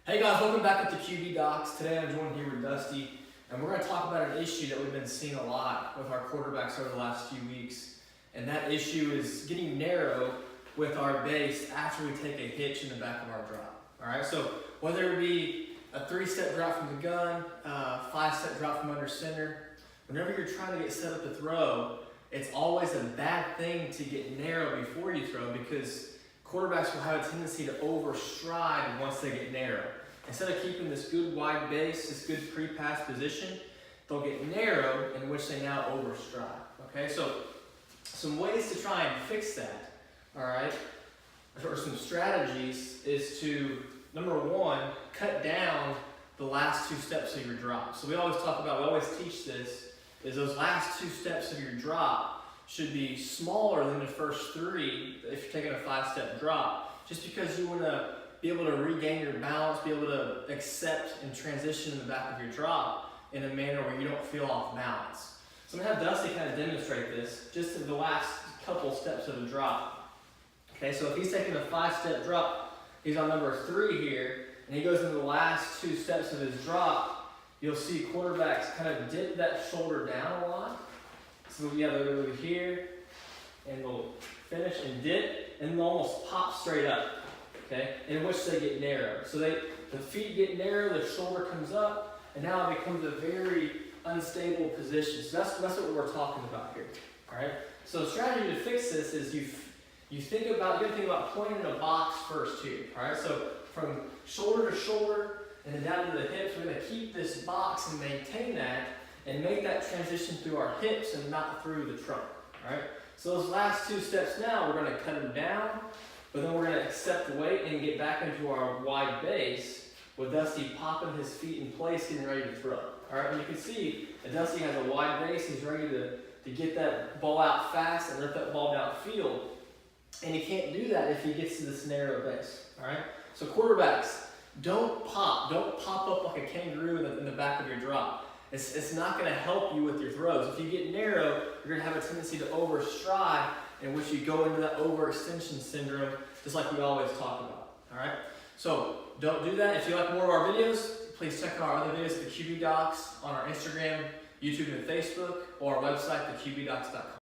Hey guys, welcome back to the QB Docs. Today I'm joined here with Dusty, and we're going to talk about an issue that we've been seeing a lot with our quarterbacks over the last few weeks. And that issue is getting narrow with our base after we take a hitch in the back of our drop. Alright, so whether it be a 3-step drop from the gun, 5-step drop from under center, whenever you're trying to get set up to throw, it's always a bad thing to get narrow before you throw because quarterbacks will have a tendency to overstride once they get narrow. Instead of keeping this good wide base, this good pre-pass position, they'll get narrow, in which they now overstride. Okay, so some ways to try and fix that, all right, or some strategies is to, number one, cut down the last 2 steps of your drop. So we always teach this, is those last 2 steps of your drop should be smaller than the first 3 if you're taking a 5-step drop, just because you want to be able to regain your balance, be able to accept and transition in the back of your drop in a manner where you don't feel off balance. So I'm going to have Dusty kind of demonstrate this just in the last couple steps of the drop. Okay, so if he's taking a 5-step drop, he's on number 3 here, and he goes into the last 2 steps of his drop, you'll see quarterbacks kind of dip that shoulder down a lot. So yeah, they'll go over here, and they'll finish and dip, and they'll almost pop straight up, okay, in which they get narrow. So the feet get narrow, the shoulder comes up, and now it becomes a very unstable position. So that's what we're talking about here, all right? So the strategy to fix this is you gotta think about pointing in a box first here, all right? So from shoulder to shoulder, and then down to the hips, we're gonna keep this box and maintain that, and make that transition through our hips and not through the trunk, all right? So those last 2 steps now, we're gonna cut them down, but then we're gonna accept the weight and get back into our wide base with Dusty popping his feet in place, getting ready to throw, all right? And you can see that Dusty has a wide base, he's ready to get that ball out fast and let that ball downfield, and he can't do that if he gets to this narrow base, all right? So quarterbacks, don't pop up like a kangaroo in the back of your drop. It's not going to help you with your throws. If you get narrow, you're going to have a tendency to overstride, in which you go into that overextension syndrome, just like we always talk about. All right? So don't do that. If you like more of our videos, please check out our other videos at the QB Docs on our Instagram, YouTube, and Facebook, or our website, theqbdocs.com.